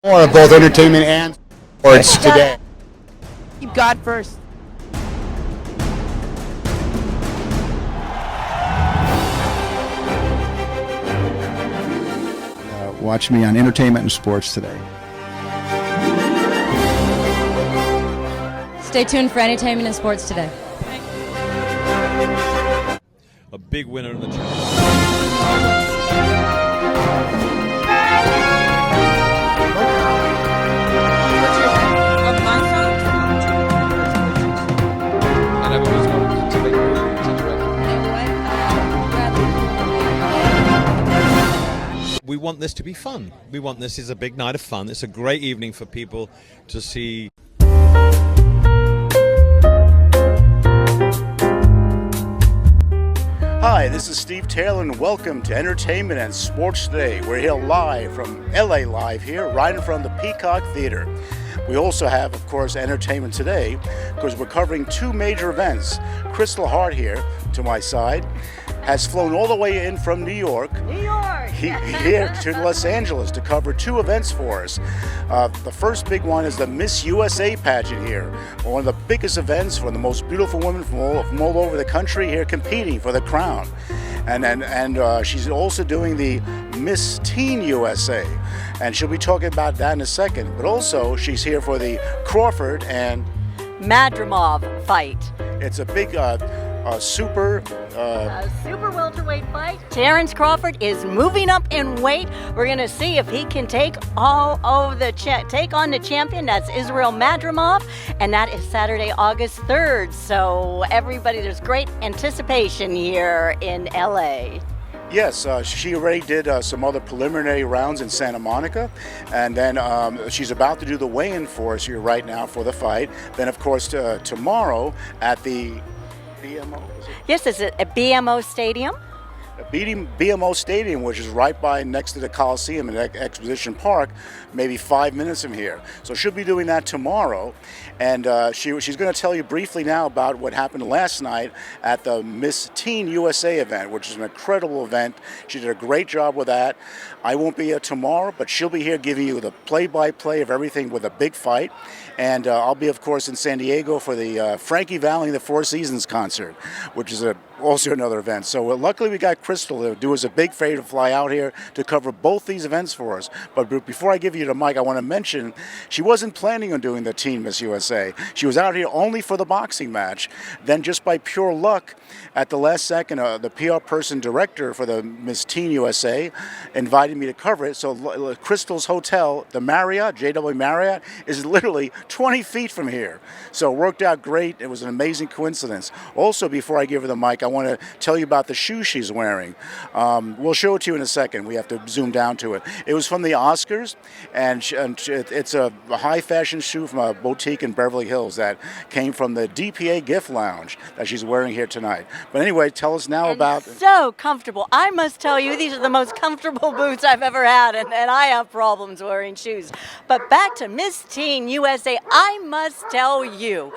More of both entertainment and sports today. Keep God first. Watch me on Entertainment and Sports today. Stay tuned for Entertainment and Sports today. A big winner in the challenge. We want this to be fun. This is a big night of fun. It's a great evening for people to see. Hi, this is Steve Taylor and welcome to Entertainment and Sports Today. We're here live from LA Live here, right in front of the Peacock Theater. We also have, of course, entertainment today because we're covering two major events. Kristal Hart here to my side has flown all the way in from New York. Here to Los Angeles to cover two events for us. The first big one is the MISS USA pageant here. One of the biggest events for the most beautiful women from all over the country here competing for the crown. And she's also doing the Miss Teen USA. And she'll be talking about that in a second. But also she's here for the Crawford and Madrimov fight. It's a big Super-Welterweight fight. Terence Crawford is moving up in weight. We're going to see if he can take on the champion. That's Israel Madrimov, and that is Saturday, August 3rd. So everybody, there's great anticipation here in LA. Yes, she already did some other preliminary rounds in Santa Monica, and then she's about to do the weigh-in for us here right now for the fight. Then, of course, tomorrow at the BMO. Yes, it's at BMO Stadium. BMO Stadium, which is right by next to the Coliseum in Exposition Park, maybe 5 minutes from here. So she'll be doing that tomorrow, and she's going to tell you briefly now about what happened last night at the Miss Teen USA event, which is an incredible event. She did a great job with that. I won't be here tomorrow, but she'll be here giving you the play-by-play of everything with a big fight. And I'll be, of course, in San Diego for the Frankie Valli and the Four Seasons concert, which is also another event. So luckily we got Kristal to do us a big favor to fly out here to cover both these events for us. But before I give you the mic, I want to mention she wasn't planning on doing the Teen Miss USA. She was out here only for the boxing match. Then just by pure luck, at the last second, the PR person director for the Miss Teen USA invited me to cover it. So Kristal's hotel, the Marriott, JW Marriott, is literally 20 feet from here. So it worked out great. It was an amazing coincidence. Also, before I give her the mic, I want to tell you about the shoes she's wearing. We'll show it to you in a second. We have to zoom down to it. It was from the Oscars, and it's a high fashion shoe from a boutique in Beverly Hills that came from the DPA gift lounge that she's wearing here tonight. But anyway, tell us now about... So comfortable. I must tell you, these are the most comfortable boots I've ever had, and I have problems wearing shoes. But back to Miss Teen USA, I must tell you,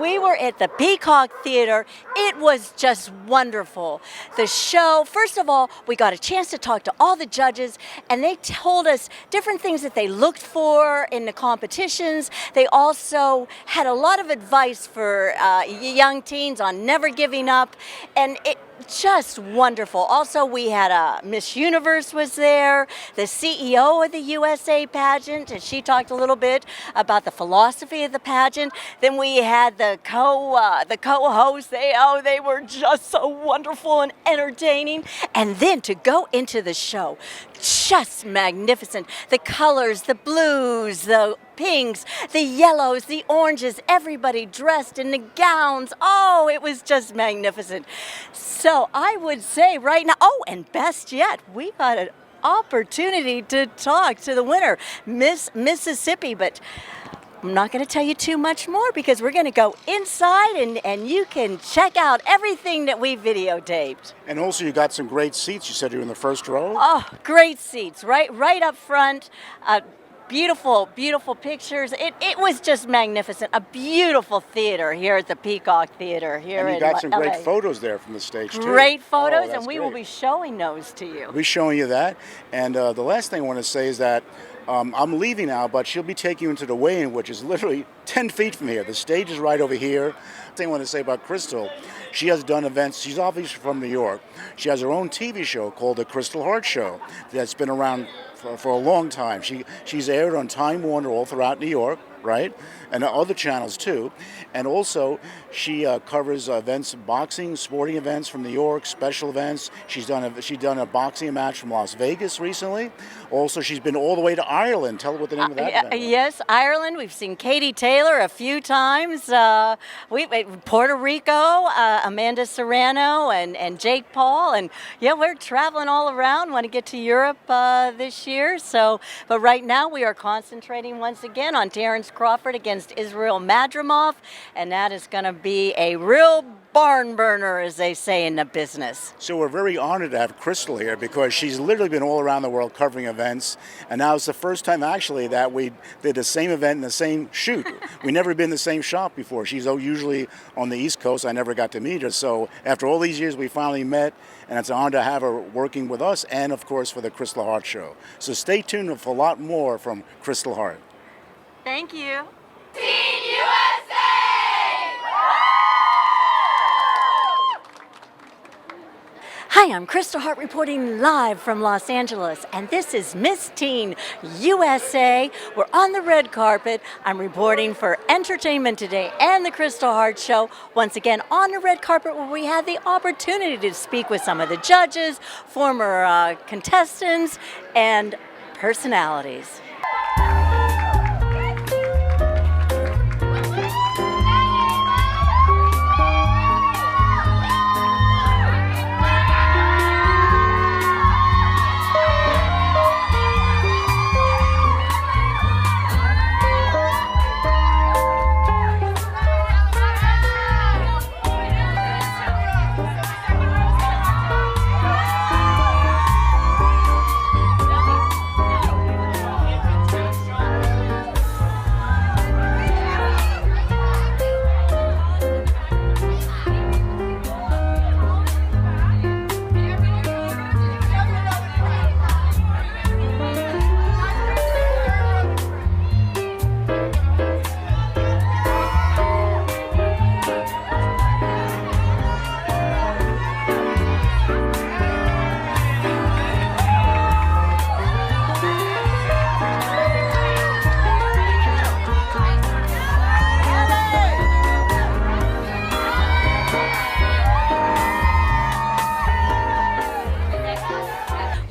we were at the Peacock Theater. It was just wonderful. The show, first of all, we got a chance to talk to all the judges, and they told us different things that they looked for in the competitions. They also had a lot of advice for young teens on never giving up, and it just wonderful. Also, we had Miss Universe was there, the CEO of the USA pageant, and she talked a little bit about the philosophy of the pageant. Then we had the co-hosts. They were just so wonderful and entertaining. And then to go into the show, just magnificent. The colors, the blues, the pinks, the yellows, the oranges, everybody dressed in the gowns. Oh, it was just magnificent. So I would say right now, and best yet, we got an opportunity to talk to the winner, Miss Mississippi, but I'm not going to tell you too much more because we're going to go inside and you can check out everything that we videotaped. And also you got some great seats. You said you were in the first row? Oh, great seats, right up front. Beautiful, beautiful pictures. It was just magnificent. A beautiful theater here at the Peacock Theater here in LA. And you got some great photos there from the stage, too. Great photos, and we will be showing those to you. We'll be showing you that. And the last thing I want to say is that I'm leaving now, but she'll be taking you into the weigh-in, which is literally 10 feet from here. The stage is right over here. Thing I want to say about Kristal, she has done events. She's obviously from New York. She has her own TV show called The Kristal Hart Show that's been around for a long time. She's aired on Time Warner all throughout New York, right? And other channels too. And also, she covers events, boxing, sporting events from New York, special events. She's done a boxing match from Las Vegas recently. Also, she's been all the way to Ireland. Tell her what the name of that event was. Yes, Ireland. We've seen Katie Taylor a few times. Puerto Rico, Amanda Serrano and Jake Paul. And yeah, we're traveling all around. Want to get to Europe this year. So, but right now we are concentrating once again on Terence Crawford against Israel Madrimov, and that is going to be a real barn burner, as they say in the business. So we're very honored to have Kristal here because she's literally been all around the world covering events, and now it's the first time actually that we did the same event in the same shoot. We never been in the same shop before. She's usually on the East Coast. I never got to meet her, so after all these years we finally met, and it's an honor to have her working with us and of course for the Kristal Hart Show. So stay tuned for a lot more from Kristal Hart. Thank you. Team USA! Hi, I'm Kristal Hart reporting live from Los Angeles, and this is Miss Teen USA. We're on the red carpet. I'm reporting for Entertainment Today and the Kristal Hart Show. Once again, on the red carpet where we had the opportunity to speak with some of the judges, former contestants, and personalities.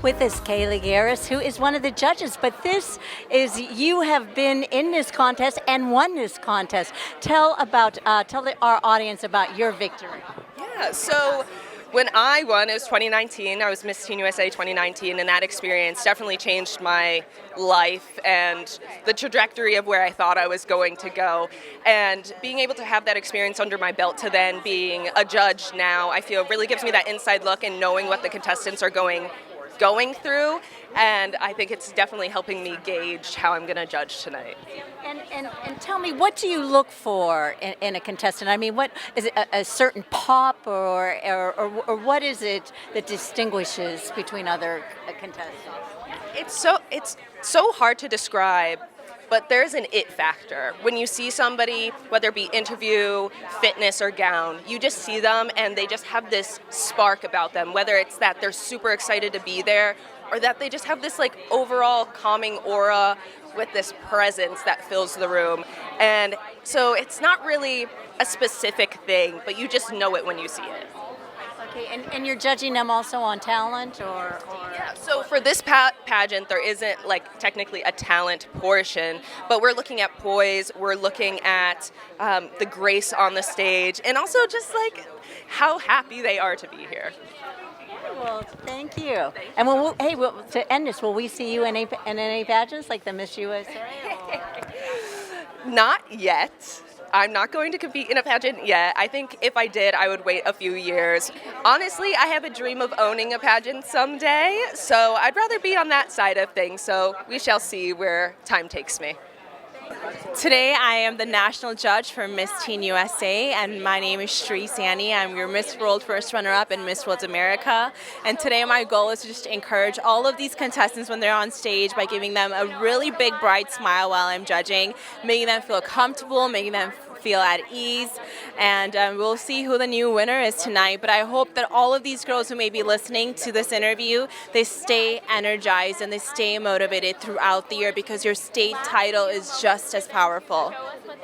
With us, Kaylee Garris, who is one of the judges. But this is, you have been in this contest and won this contest. Tell our audience about your victory. Yeah, so when I won, it was 2019. I was Miss Teen USA 2019, and that experience definitely changed my life and the trajectory of where I thought I was going to go. And being able to have that experience under my belt to then being a judge now, I feel really gives me that inside look and knowing what the contestants are going through, and I think it's definitely helping me gauge how I'm going to judge tonight. And tell me, what do you look for in a contestant? I mean, what is it, a certain pop or what is it that distinguishes between other contestants? It's so hard to describe, but there's an it factor. When you see somebody, whether it be interview, fitness, or gown, you just see them and they just have this spark about them, whether it's that they're super excited to be there or that they just have this like overall calming aura with this presence that fills the room. And so it's not really a specific thing, but you just know it when you see it. Okay, and you're judging them also on talent or? Yeah, so for this pageant, there isn't like technically a talent portion, but we're looking at poise, we're looking at the grace on the stage, and also just like how happy they are to be here. Well, thank you. And to end this, will we see you in any pageants like the Miss USA? Not yet. I'm not going to compete in a pageant yet. I think if I did, I would wait a few years. Honestly, I have a dream of owning a pageant someday, so I'd rather be on that side of things. So we shall see where time takes me. Today I am the national judge for Miss Teen USA, and my name is Sri Sani. I'm your Miss World First Runner-Up and Miss World America. And today my goal is to just encourage all of these contestants when they're on stage by giving them a really big bright smile while I'm judging, making them feel comfortable, making them feel at ease, and we'll see who the new winner is tonight. But I hope that all of these girls who may be listening to this interview, they stay energized and they stay motivated throughout the year, because your state title is just as powerful.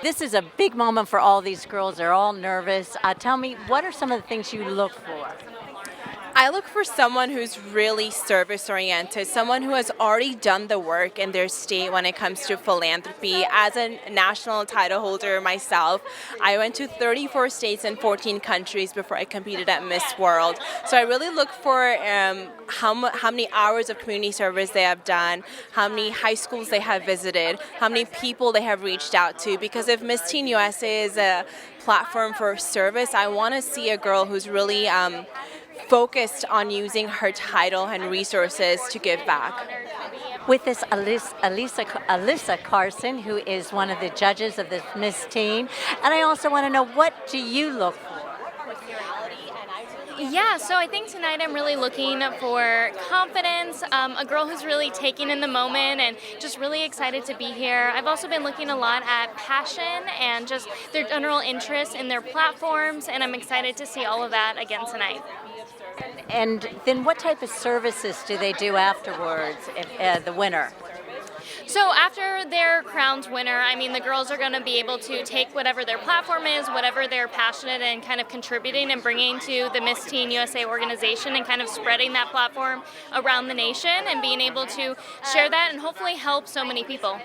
This is a big moment for all these girls. They're all nervous. Tell me, what are some of the things you look for? I look for someone who's really service-oriented, someone who has already done the work in their state when it comes to philanthropy. As a national title holder myself, I went to 34 states and 14 countries before I competed at Miss World. So I really look for how many hours of community service they have done, how many high schools they have visited, how many people they have reached out to. Because if Miss Teen USA is a platform for service, I want to see a girl who's really focused on using her title and resources to give back. With this Alyssa Carson, who is one of the judges of the Miss Teen, and I also want to know, what do you look for? Yeah, so I think tonight I'm really looking for confidence, a girl who's really taking in the moment and just really excited to be here. I've also been looking a lot at passion and just their general interest in their platforms, and I'm excited to see all of that again tonight. And then what type of services do they do afterwards, if, the winner? So after their crowned winner, I mean, the girls are going to be able to take whatever their platform is, whatever they're passionate and kind of contributing and bringing to the Miss Teen USA organization, and kind of spreading that platform around the nation and being able to share that and hopefully help so many people.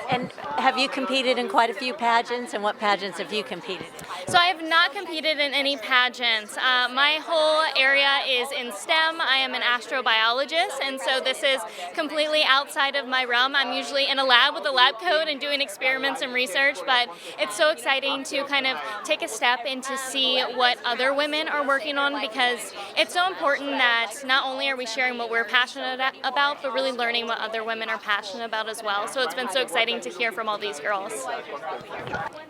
And have you competed in quite a few pageants, and what pageants have you competed in? So I have not competed in any pageants. My whole area is in STEM. I am an astrobiologist, and so this is completely outside of my realm. I'm usually in a lab with a lab coat and doing experiments and research, but it's so exciting to kind of take a step in to see what other women are working on, because it's so important that not only are we sharing what we're passionate about, but really learning what other women are passionate about as well. So it's been so exciting to hear from all these girls.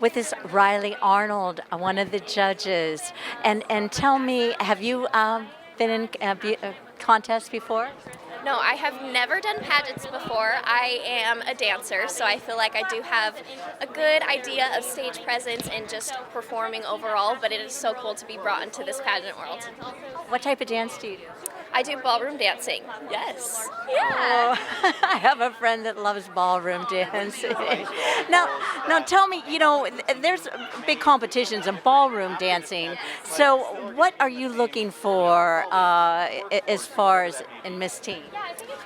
With this Riley Arnold, one of the judges, and tell me, have you been in contests before? No, I have never done pageants before. I am a dancer, so I feel like I do have a good idea of stage presence and just performing overall, but it is so cool to be brought into this pageant world. What type of dance do you do? I do ballroom dancing. Yes. Yeah. Oh, I have a friend that loves ballroom dancing. Now tell me, there's big competitions in ballroom dancing. So what are you looking for as far as in Miss Teen?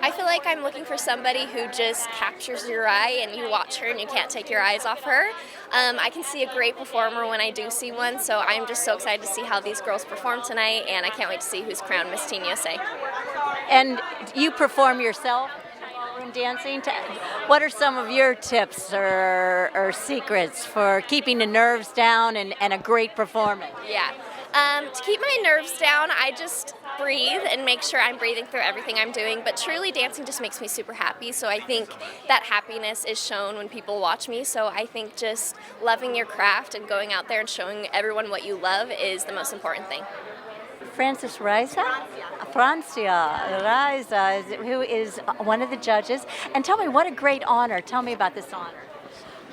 I feel like I'm looking for somebody who just captures your eye and you watch her and you can't take your eyes off her. I can see a great performer when I do see one, so I'm just so excited to see how these girls perform tonight, and I can't wait to see who's crowned Miss Teen USA. And you perform yourself in dancing? What are some of your tips or secrets for keeping the nerves down and a great performance? Yeah. To keep my nerves down, I just breathe and make sure I'm breathing through everything I'm doing, but truly dancing just makes me super happy, so I think that happiness is shown when people watch me, so I think just loving your craft and going out there and showing everyone what you love is the most important thing. Francia Raiza, who is one of the judges, and tell me, what a great honor. Tell me about this honor.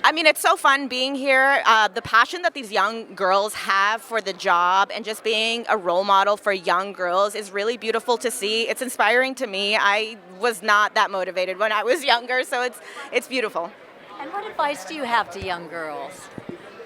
I mean, it's so fun being here. The passion that these young girls have for the job and just being a role model for young girls is really beautiful to see. It's inspiring to me. I was not that motivated when I was younger, so it's beautiful. And what advice do you have to young girls?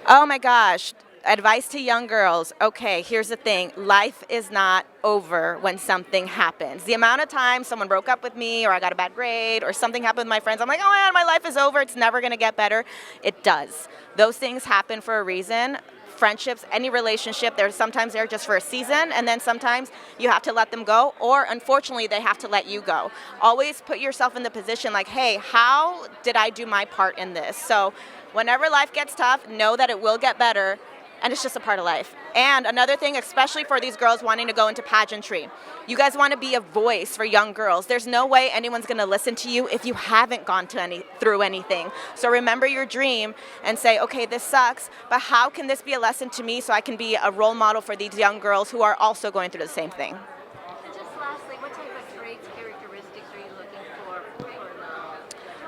Oh my gosh. Advice to young girls. Okay, here's the thing. Life is not over when something happens. The amount of times someone broke up with me, or I got a bad grade, or something happened with my friends, I'm like, oh man, my life is over. It's never going to get better. It does. Those things happen for a reason. Friendships, any relationship, sometimes they're just for a season, and then sometimes you have to let them go, or unfortunately they have to let you go. Always put yourself in the position like, hey, how did I do my part in this? So whenever life gets tough, know that it will get better, and it's just a part of life. And another thing, especially for these girls wanting to go into pageantry, you guys want to be a voice for young girls. There's no way anyone's going to listen to you if you haven't gone through anything. So remember your dream and say, okay, this sucks, but how can this be a lesson to me so I can be a role model for these young girls who are also going through the same thing? And just lastly, what type of traits, characteristics are you looking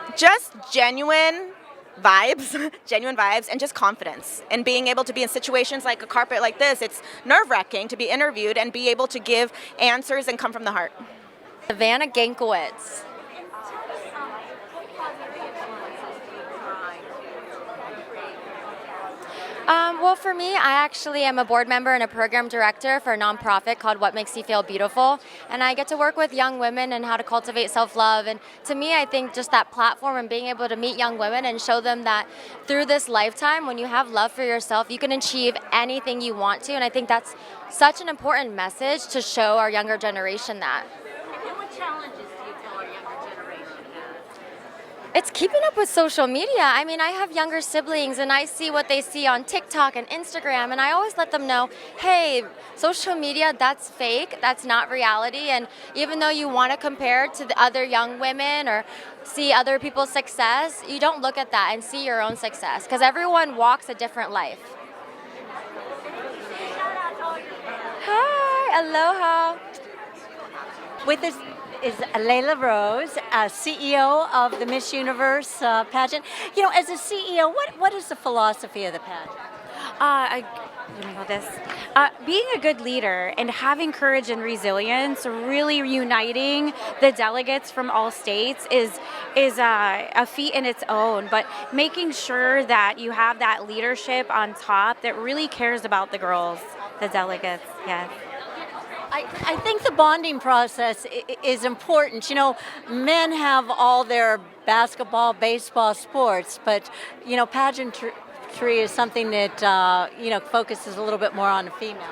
for? Just genuine vibes, and just confidence. And being able to be in situations like a carpet like this, it's nerve-wracking to be interviewed and be able to give answers and come from the heart. Savannah Gankowitz. Well, for me, I actually am a board member and a program director for a nonprofit called What Makes You Feel Beautiful. And I get to work with young women and how to cultivate self-love. And to me, I think just that platform and being able to meet young women and show them that through this lifetime, when you have love for yourself, you can achieve anything you want to. And I think that's such an important message to show our younger generation that. And what challenges do you tell our younger generation has? It's keeping up with social media. I mean, I have younger siblings and I see what they see on TikTok and Instagram, and I always let them know, hey, social media, that's fake, that's not reality. And even though you want to compare to the other young women or see other people's success, you don't look at that and see your own success, because everyone walks a different life. Hi, aloha. With us is Layla Rose, CEO of the Miss Universe pageant. You know, as a CEO, what is the philosophy of the pageant? Being a good leader and having courage and resilience, really uniting the delegates from all states is a feat in its own, but making sure that you have that leadership on top that really cares about the girls, the delegates, yes. I think the bonding process is important. You know, men have all their basketball, baseball, sports, but, you know, pageantry is something that, focuses a little bit more on the female.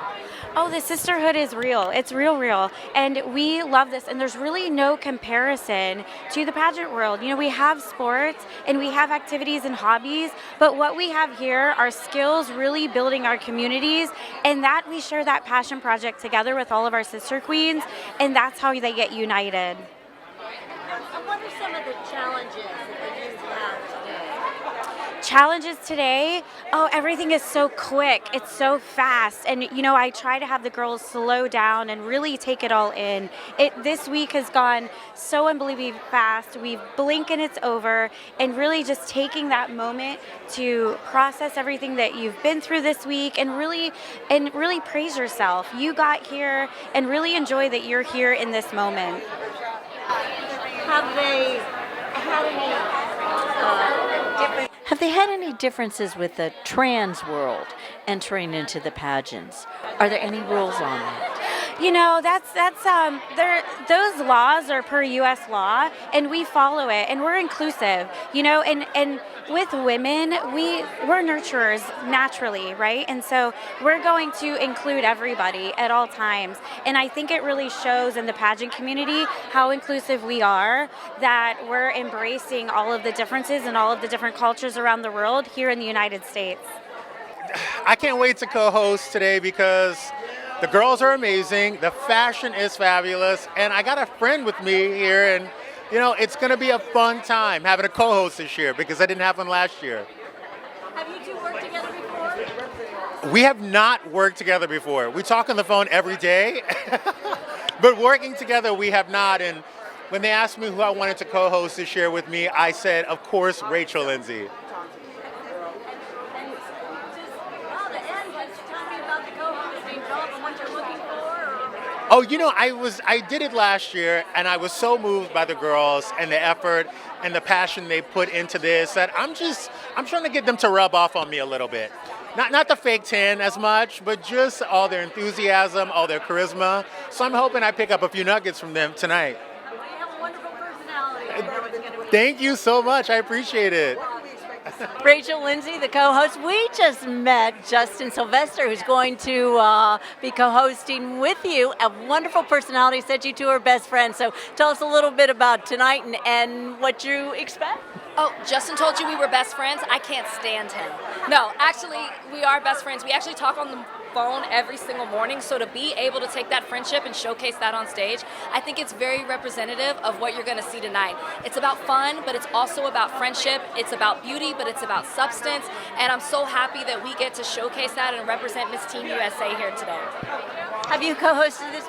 Oh, the sisterhood is real. It's real. And we love this. And there's really no comparison to the pageant world. You know, we have sports and we have activities and hobbies, but what we have here are skills really building our communities, and that we share that passion project together with all of our sister queens, and that's how they get united. What are some of the challenges that you have today? Challenges today, everything is so quick, it's so fast, and you know, I try to have the girls slow down and really take it all in. This week has gone so unbelievably fast. We blink and it's over, and really just taking that moment to process everything that you've been through this week and really praise yourself. You got here, and really enjoy that you're here in this moment. Have they had any differences with the trans world entering into the pageants? Are there any rules on that? You know, those laws are per U.S. law, and we follow it, and we're inclusive. You know, and with women, we're nurturers naturally, right? And so we're going to include everybody at all times. And I think it really shows in the pageant community how inclusive we are, that we're embracing all of the differences and all of the different cultures around the world here in the United States. I can't wait to co-host today because the girls are amazing, the fashion is fabulous, and I got a friend with me here, and you know, it's going to be a fun time having a co-host this year because I didn't have one last year. Have you two worked together before? We have not worked together before. We talk on the phone every day, but working together we have not. And when they asked me who I wanted to co-host this year with me, I said, of course, Rachel Lindsay. Oh, you know, I did it last year, and I was so moved by the girls and the effort and the passion they put into this that I'm trying to get them to rub off on me a little bit. Not the fake tan as much, but just all their enthusiasm, all their charisma. So I'm hoping I pick up a few nuggets from them tonight. You have a wonderful personality. Thank you so much. I appreciate it. Rachel Lindsay, the co-host. We just met Justin Sylvester, who's going to be co-hosting with you. A wonderful personality, said you two are best friends. So tell us a little bit about tonight and what you expect. Oh, Justin told you we were best friends? I can't stand him. No, actually, we are best friends. We actually talk on the phone every single morning, so to be able to take that friendship and showcase that on stage, I think it's very representative of what you're going to see tonight. It's about fun, but it's also about friendship. It's about beauty, but it's about substance, and I'm so happy that we get to showcase that and represent Miss Teen USA here today. Have you co-hosted this?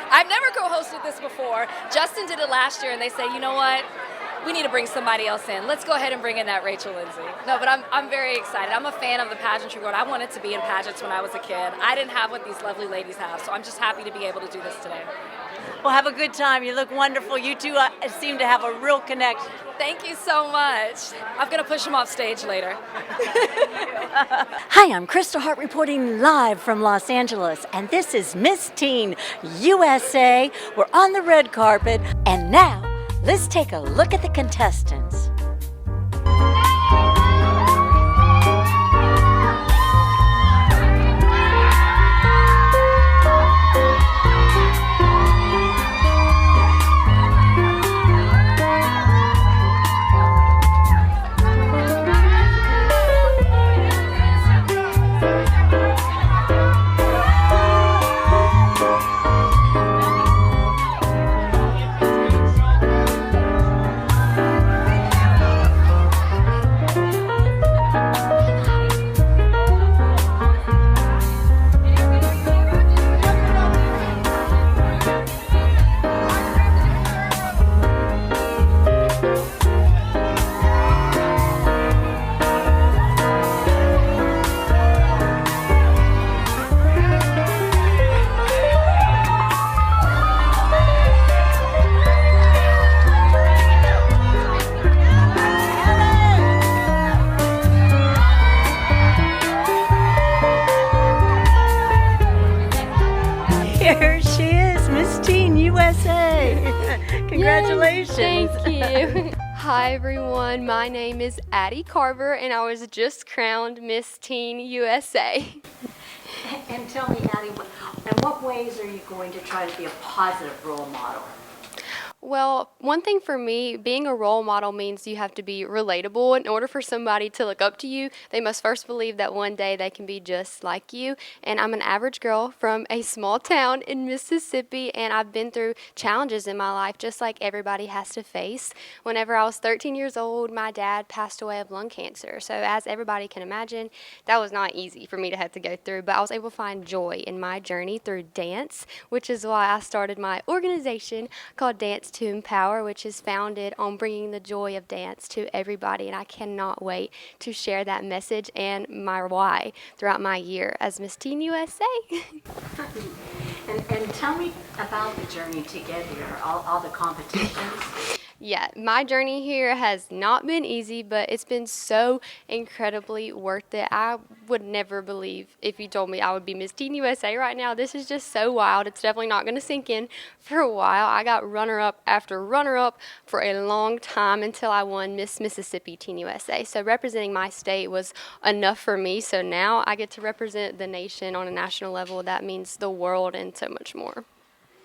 I've never co-hosted this before. Justin did it last year, and they say, you know what? We need to bring somebody else in. Let's go ahead and bring in that Rachel Lindsay. No, but I'm very excited. I'm a fan of the pageantry world. I wanted to be in pageants when I was a kid. I didn't have what these lovely ladies have, so I'm just happy to be able to do this today. Well, have a good time. You look wonderful. You two seem to have a real connection. Thank you so much. I'm going to push them off stage later. Hi, I'm Kristal Hart reporting live from Los Angeles, and this is Miss Teen USA. We're on the red carpet, and now let's take a look at the contestants. Here she is, Miss Teen USA. Congratulations. Yay, thank you. Hi everyone, my name is Addie Carver and I was just crowned Miss Teen USA. And tell me, Addie, in what ways are you going to try to be a positive role model? Well, one thing for me, being a role model means you have to be relatable. In order for somebody to look up to you, they must first believe that one day they can be just like you. And I'm an average girl from a small town in Mississippi, and I've been through challenges in my life just like everybody has to face. Whenever I was 13 years old, my dad passed away of lung cancer. So as everybody can imagine, that was not easy for me to have to go through, but I was able to find joy in my journey through dance, which is why I started my organization called Dance to Empower, which is founded on bringing the joy of dance to everybody, and I cannot wait to share that message and my why throughout my year as Miss Teen USA. And tell me about the journey to get here, all the competitions. Yeah, my journey here has not been easy, but it's been so incredibly worth it. I would never believe if you told me I would be Miss Teen USA right now. This is just so wild. It's definitely not going to sink in for a while. I got runner-up after runner-up for a long time until I won Miss Mississippi Teen USA. So representing my state was enough for me. So now I get to represent the nation on a national level. That means the world and so much more.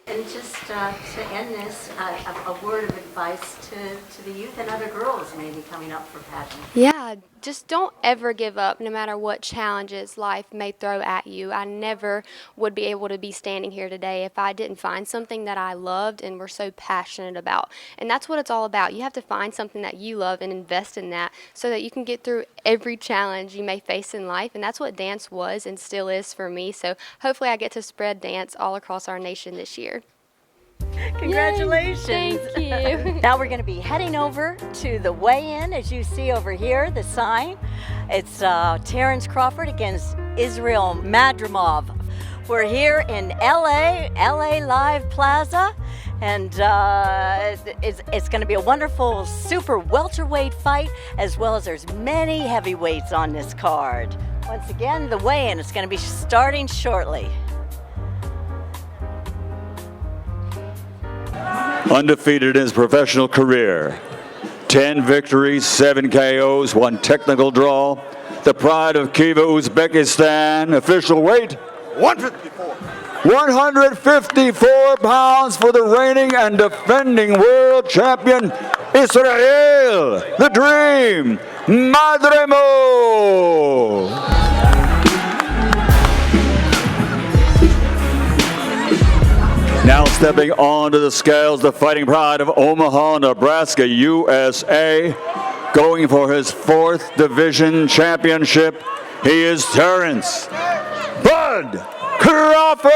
And just to end this, a word of advice to the youth and other girls maybe coming up for pageant. Yeah, just don't ever give up no matter what challenges life may throw at you. I never would be able to be standing here today if I didn't find something that I loved and were so passionate about. And that's what it's all about. You have to find something that you love and invest in that so that you can get through every challenge you may face in life. And that's what dance was and still is for me. So hopefully I get to spread dance all across our nation this year. Congratulations. Yay, thank you. Now we're going to be heading over to the weigh-in. As you see over here, the sign. It's Terence Crawford against Israel Madrimov. We're here in LA Live Plaza, and it's going to be a wonderful super welterweight fight, as well as there's many heavyweights on this card. Once again, the weigh-in is going to be starting shortly. Undefeated in his professional career. 10 victories, 7 KOs, 1 technical draw. The pride of Kiva, Uzbekistan. Official weight, 154. 154 pounds for the reigning and defending world champion, Israel, the Dream, Madrimov. Now stepping onto the scales, the fighting pride of Omaha, Nebraska, USA. Going for his 4th division championship, he is Terence Bud Crawford.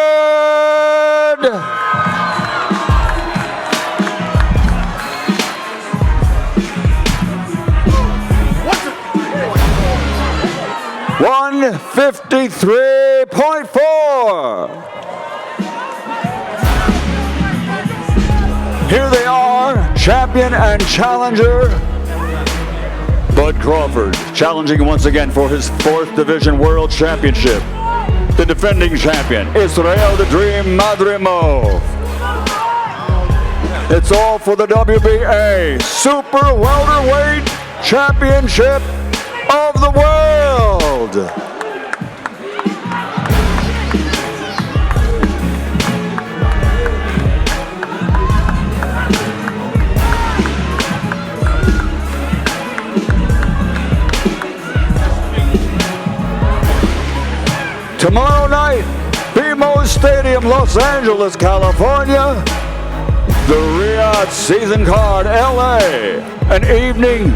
153.4. Here they are, champion and challenger, Bud Crawford, challenging once again for his 4th Division World Championship. The defending champion, Israel the Dream Madrimov. It's all for the WBA Super-Welterweight Championship of the World. Tomorrow night, BMO Stadium, Los Angeles, California. The Riyadh Season Card, LA. An evening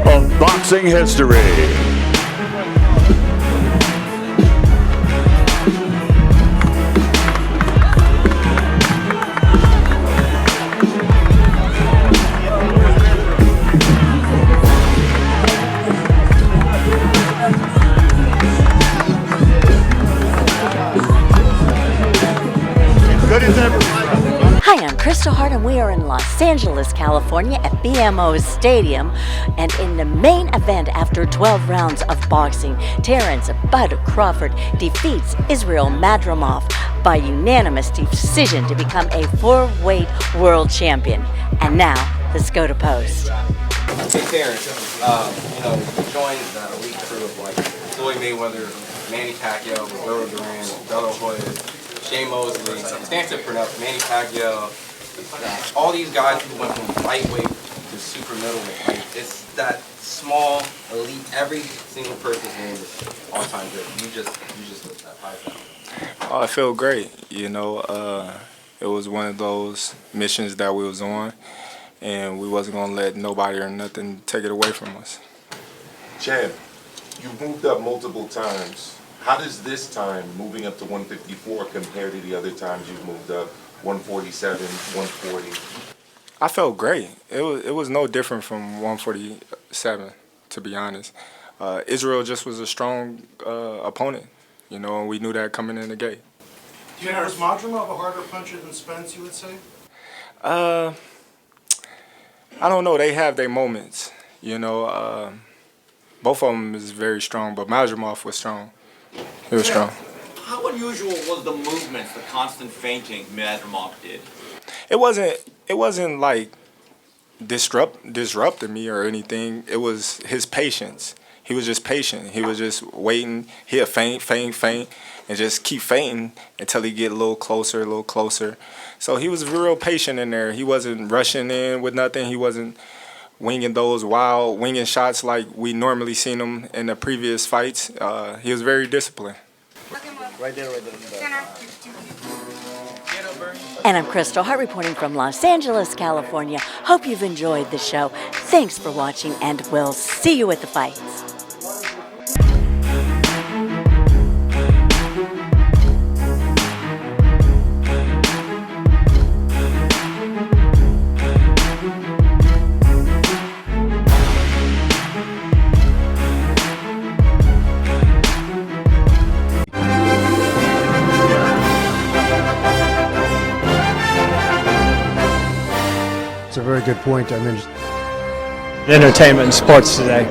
of boxing history. Hi, I'm Kristal Hart, and we are in Los Angeles, California at BMO Stadium. And in the main event, after 12 rounds of boxing, Terence Bud Crawford defeats Israel Madrimov by unanimous decision to become a 4-weight world champion. And now, let's go to post. Hey Terence, you joined the elite crew of like Floyd Mayweather, Manny Pacquiao, Roberto Duran, Bella Hoya, Shane Mosley, Stanton Pernell, Manny Pacquiao, all these guys who went from lightweight to super middleweight. Like, it's that small elite. Every single person's name is all-time good. You just lift that 5 pounds. Oh, I feel great. It was one of those missions that we was on, and we wasn't gonna let nobody or nothing take it away from us. Chad, you've moved up multiple times. How does this time, moving up to 154, compare to the other times you've moved up, 147, 140? I felt great. It was no different from 147, to be honest. Israel just was a strong opponent, and we knew that coming in the gate. Yeah, is Madrimov a harder puncher than Spence, you would say? I don't know. They have their moments, both of them is very strong, but Madrimov was strong. He was strong. How unusual was the movements, the constant feinting Madrimov did? It wasn't like disrupting me or anything. It was his patience. He was just patient. He was just waiting. He'll feint, and just keep feinting until he get a little closer. So he was real patient in there. He wasn't rushing in with nothing. He wasn't winging those wild winging shots like we normally seen him in the previous fights. He was very disciplined. Right there. And I'm Kristal Hart reporting from Los Angeles, California. Hope you've enjoyed the show. Thanks for watching, and we'll see you at the fights. It's a very good point. Entertainment and sports today.